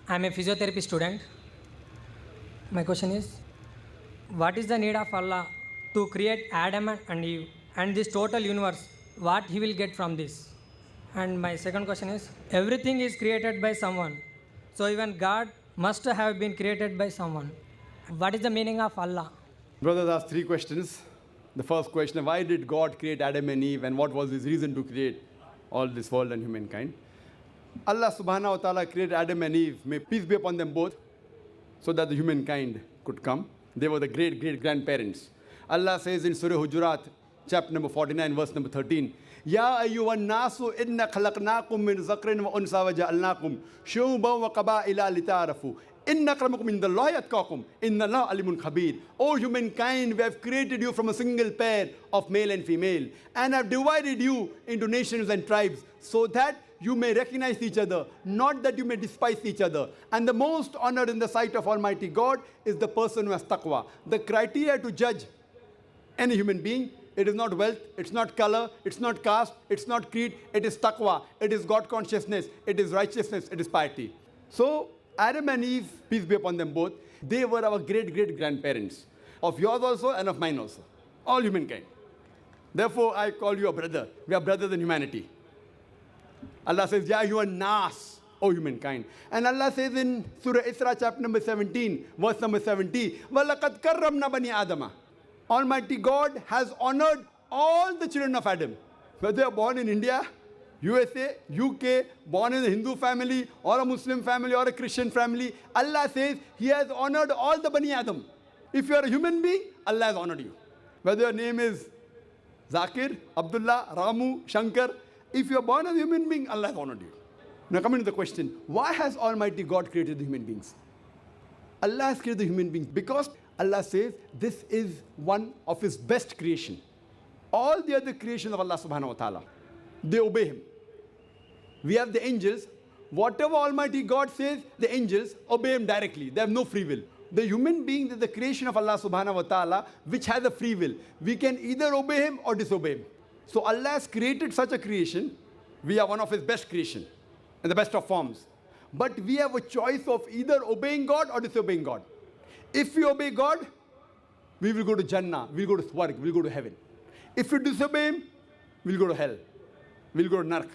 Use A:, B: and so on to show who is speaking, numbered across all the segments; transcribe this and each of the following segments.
A: I'm a physiotherapy student. My question is, what is the need of Allah to create Adam and Eve and this total universe? What he will get from this? And my second question is, everything is created by someone. So even God must have been created by someone. What is the meaning of Allah?
B: Brothers asked three questions. The first question, why did God create Adam and Eve and what was his reason to create all this world and humankind? Allah subhanahu wa ta'ala created Adam and Eve, may peace be upon them both, so that the humankind could come. They were the great-great-grandparents. Allah says in Surah Hujurat, chapter number 49, verse number 13, Ya ayyuhan nasu inna khalaqnakum min zakrin wa unsa wa ja'alnakum shu'uban wa qaba'ila lita'arafu. Inna akramakum indallahi atqakum. Inna Allah alimun khabir. O humankind, we have created you from a single pair of male and female and have divided you into nations and tribes so that you may recognize each other, not that you may despise each other. And the most honored in the sight of Almighty God is the person who has taqwa. The criteria to judge any human being, it is not wealth, it's not color, it's not caste, it's not creed, it is taqwa, it is God consciousness, it is righteousness, it is piety. So Adam and Eve, peace be upon them both, they were our great-great-grandparents, of yours also and of mine also, all humankind. Therefore, I call you a brother. We are brothers in humanity. Allah says, Ya ayyuhan nas, O humankind. And Allah says in Surah Isra, chapter number 17, verse number 70, وَلَقَدْ كَرَّمْنَا بَنِي آدَمَ. Almighty God has honored all the children of Adam. Whether they are born in India, USA, UK, born in a Hindu family, or a Muslim family, or a Christian family, Allah says He has honored all the Bani Adam. If you are a human being, Allah has honored you. Whether your name is Zakir, Abdullah, Ramu, Shankar, if you are born as a human being, Allah has honored you. Now coming to the question, why has Almighty God created the human beings? Allah has created the human beings because Allah says this is one of His best creation. All the other creations of Allah subhanahu wa ta'ala, they obey Him. We have the angels. Whatever Almighty God says, the angels obey Him directly. They have no free will. The human being is the creation of Allah subhanahu wa ta'ala, which has a free will. We can either obey Him or disobey Him. So Allah has created such a creation. We are one of His best creation, in the best of forms. But we have a choice of either obeying God or disobeying God. If we obey God, we will go to Jannah, we will go to Swarg, we will go to heaven. If we disobey Him, we will go to hell, we will go to Nark.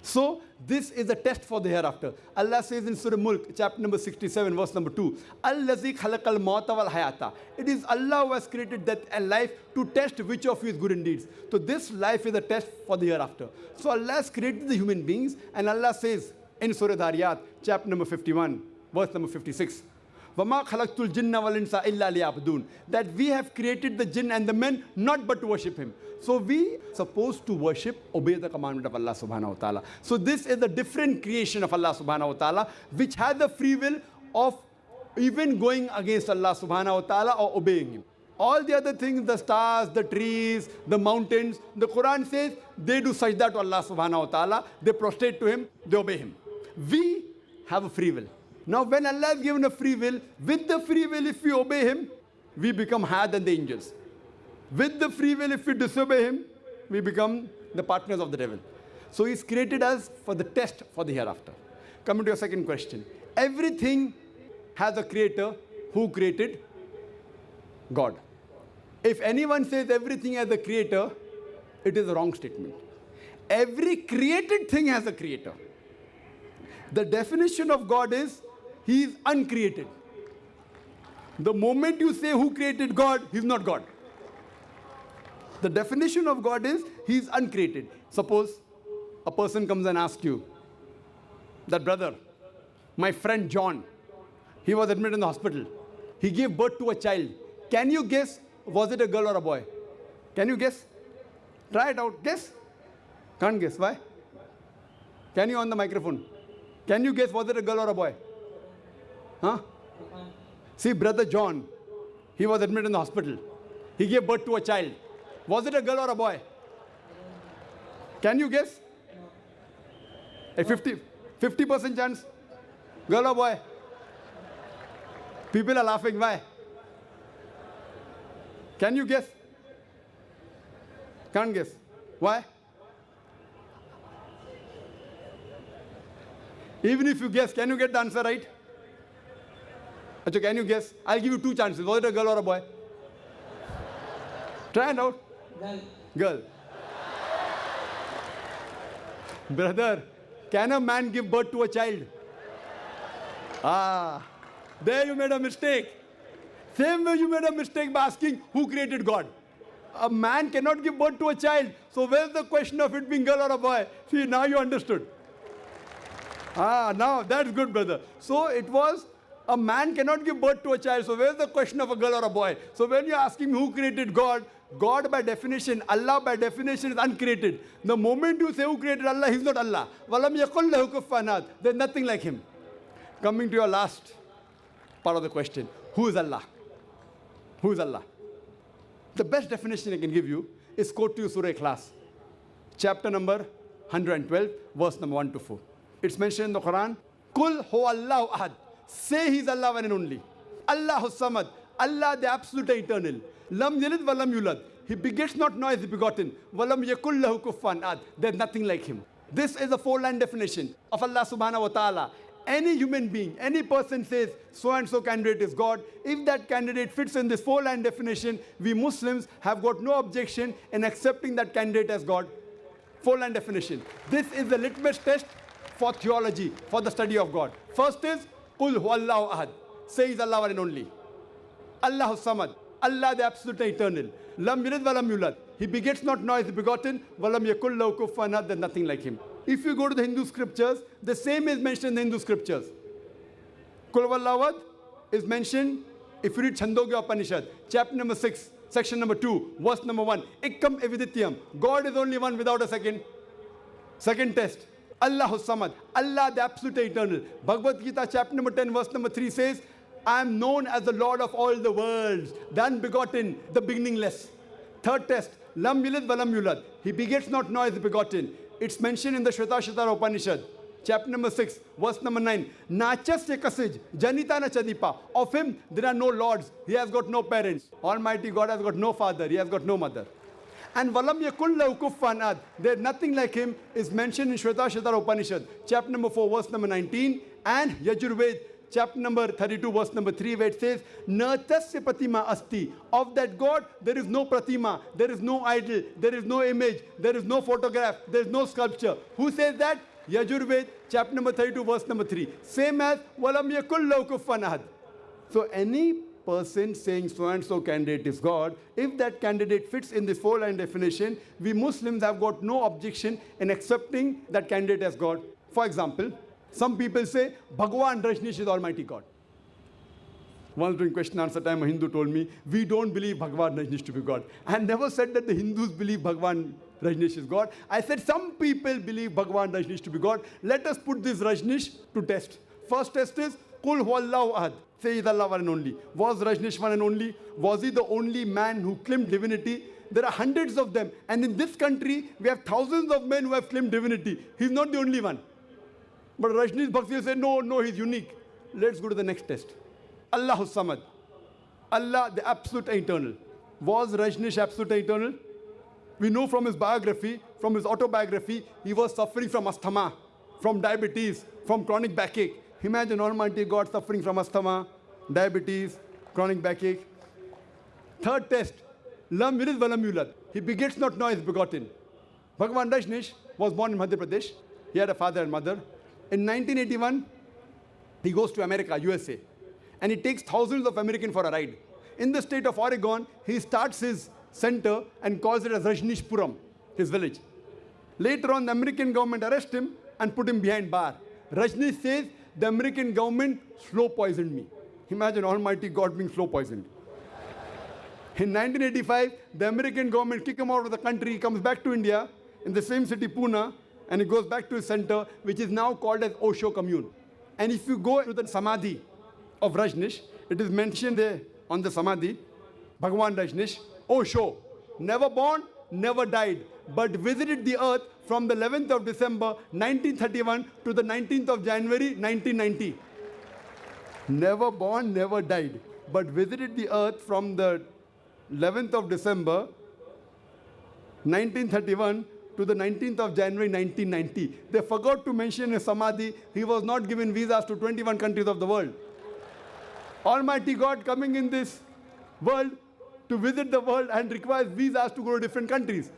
B: So this is a test for the hereafter. Allah says in Surah Mulk, chapter number 67, verse number 2, Allazi khalaqal mauta wal hayata. It is Allah who has created death and life to test which of you is good in deeds. So this life is a test for the hereafter. So Allah has created the human beings, and Allah says in Surah Dhariyat, chapter number 51, verse number 56, وَمَا خَلَقْتُ الْجِنَّ وَالْإِنسَ إِلَّا لِيَعْبُدُونَ. That we have created the jinn and the men not but to worship Him. So we are supposed to worship, obey the commandment of Allah subhanahu wa ta'ala. So this is a different creation of Allah subhanahu wa ta'ala, which has the free will of even going against Allah subhanahu wa ta'ala or obeying Him. All the other things, the stars, the trees, the mountains, the Quran says they do sajda to Allah subhanahu wa ta'ala, they prostrate to Him, they obey Him. We have a free will. Now when Allah has given a free will, with the free will if we obey Him, we become higher than the angels. With the free will if we disobey Him, we become the partners of the devil. So He's created us for the test for the hereafter. Coming to your second question. Everything has a creator. Who created? God. If anyone says everything has a creator, it is a wrong statement. Every created thing has a creator. The definition of God is He is uncreated. The moment you say who created God, He's not God. The definition of God is He is uncreated. Suppose a person comes and asks you, that brother, my friend John, he was admitted in the hospital. He gave birth to a child. Can you guess, was it a girl or a boy? Can you guess? Try it out. Guess? Can't guess. Why? Can you on the microphone? Can you guess, was it a girl or a boy? Huh? See, brother John, he was admitted in the hospital. He gave birth to a child. Was it a girl or a boy? Can you guess? A 50% chance? Girl or boy? People are laughing. Why? Can you guess? Can't guess. Why? Even if you guess, can you get the answer right? Acha, can you guess? I'll give you two chances. Was it a girl or a boy? Try it out. Girl. Brother, can a man give birth to a child? There you made a mistake. Same way you made a mistake by asking who created God. A man cannot give birth to a child. So where's the question of it being girl or a boy? See, now you understood. Now that's good, brother. So it was a man cannot give birth to a child. So where's the question of a girl or a boy? So when you're asking who created God, God by definition, Allah by definition is uncreated. The moment you say who created Allah, He's not Allah. وَلَمْ يَقُلْ لَهُ كُفُوًا أَحَدٌ. There's nothing like Him. Coming to your last part of the question. Who is Allah? Who is Allah? The best definition I can give you is quote to you Surah Ikhlas. Chapter number 112, verse number 1 to 4. It's mentioned in the Quran. Kul huwallahu ahad. Say He's Allah one and only. Allahu samad. Allah the absolute eternal. Lam yalid wa lam yulad. He begets not nor is he begotten. Walam yakul lahu kufuwan ahad. There's nothing like Him. This is a four-line definition of Allah subhanahu wa ta'ala. Any human being, any person says so-and-so candidate is God. If that candidate fits in this four-line definition, we Muslims have got no objection in accepting that candidate as God. Four-line definition. This is the litmus test for theology, for the study of God. First is, Qul huwallahu ahad. Say He's Allah one and only. Allahu samad. Allah the absolute eternal. Lam yalid wa lam yulad. He begets not nor is he begotten. Walam yakul lahu kufuwan ahad. There's nothing like Him. If you go to the Hindu scriptures, the same is mentioned in the Hindu scriptures. Kul huwallahu ahad is mentioned if you read Chandogya Upanishad, chapter number 6, section number 2, verse number 1. Ekkam evidityam. God is only one without a second. Second test. Allahu samad. Allah the absolute eternal. Bhagavad Gita, chapter number 10, verse number 3 says, I am known as the Lord of all the worlds, the unbegotten, the beginningless. Third test, Lam yalid wa lam yulad. He begets not nor is he begotten. It's mentioned in the Shvetasvatara Upanishad, chapter number 6, verse number 9. Nachas kasij, janita na chadipa. Of Him there are no lords. He has got no parents. Almighty God has got no father. He has got no mother. And walam yakul lahu kufuwan ahad. There's nothing like Him is mentioned in Shvetasvatara Upanishad, chapter number 4, verse number 19, and Yajurved, chapter number 32, verse number 3, where it says, Natasya pratima asti. Of that God, there is no pratima, there is no idol, there is no image, there is no photograph, there is no sculpture. Who says that? Yajurved, chapter number 32, verse number 3. Same as, Walam yakul lahu kufuwan ahad. So any person saying so-and-so candidate is God, if that candidate fits in this four-line definition, we Muslims have got no objection in accepting that candidate as God. For example, some people say, Bhagwan Rajneesh is Almighty God. Once during question answer time, a Hindu told me, we don't believe Bhagwan Rajneesh to be God. I had never said that the Hindus believe Bhagwan Rajneesh is God. I said some people believe Bhagwan Rajneesh to be God. Let us put this Rajneesh to test. First test is, Qul huwallahu ahad. Say He's Allah one and only. Was Rajneesh one and only? Was he the only man who claimed divinity? There are hundreds of them. And in this country, we have thousands of men who have claimed divinity. He's not the only one. But Rajneesh Bhaksi said, no, he's unique. Let's go to the next test. Allahu Samad. Allah, the absolute eternal. Was Rajneesh absolute eternal? We know from his biography, from his autobiography, he was suffering from asthma, from diabetes, from chronic backache. Imagine Almighty God suffering from asthma, diabetes, chronic backache. Third test. Lam yalid wa lam yulad. He begets not nor is begotten. Bhagwan Rajneesh was born in Madhya Pradesh. He had a father and mother. In 1981, he goes to America, USA, and he takes thousands of Americans for a ride. In the state of Oregon, he starts his center and calls it as Rajneeshpuram, his village. Later on, the American government arrests him and put him behind bar. Rajneesh says, the American government slow poisoned me. Imagine Almighty God being slow poisoned. In 1985, the American government kicked him out of the country. He comes back to India in the same city, Pune, and he goes back to his center, which is now called as Osho Commune. And if you go to the Samadhi of Rajneesh, it is mentioned there on the Samadhi, Bhagwan Rajneesh, Osho, never born, never died, but visited the earth from the 11th of December 1931 to the 19th of January 1990. Never born, never died, but visited the earth from the 11th of December 1931 to the 19th of January 1990. They forgot to mention in Samadhi, he was not given visas to 21 countries of the world. Almighty God coming in this world to visit the world and requires visas to go to different countries.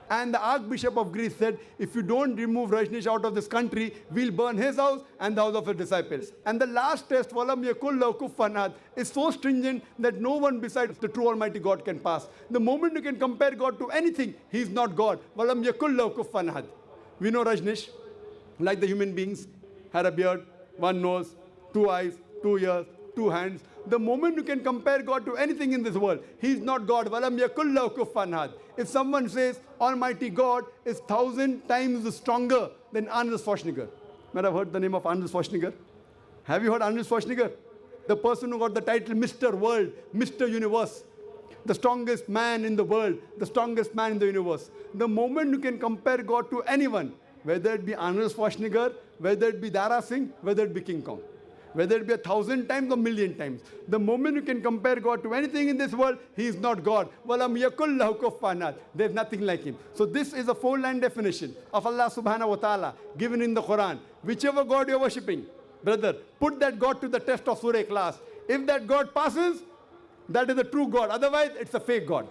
B: And the Archbishop of Greece said, if you don't remove Rajneesh out of this country, we'll burn his house and the house of his disciples. And the last test, Walam yakul lahu kufuwan ahad, is so stringent that no one besides the true Almighty God can pass. The moment you can compare God to anything, he is not God. Walam yakul lahu kufuwan ahad. We know Rajneesh, like the human beings, had a beard, one nose, two eyes, 2 ears, 2 hands. The moment you can compare God to anything in this world, he is not God. Walam yakul lahu kufuwan ahad. If someone says Almighty God is 1,000 times stronger than Arnold Schwarzenegger. Might have heard the name of Arnold Schwarzenegger? Have you heard Arnold Schwarzenegger? The person who got the title Mr. World, Mr. Universe. The strongest man in the world, the strongest man in the universe. The moment you can compare God to anyone, whether it be Arnold Schwarzenegger, whether it be Dara Singh, whether it be King Kong, whether it be 1,000 times or 1,000,000 times. The moment you can compare God to anything in this world, he is not God. Walam yakul lahu kufuwan ahad. There is nothing like him. So this is a 4-line definition of Allah subhanahu wa ta'ala given in the Quran. Whichever God you are worshipping, brother, put that God to the test of Surah Ikhlas. If that God passes, that is the true God. Otherwise, it's a fake God.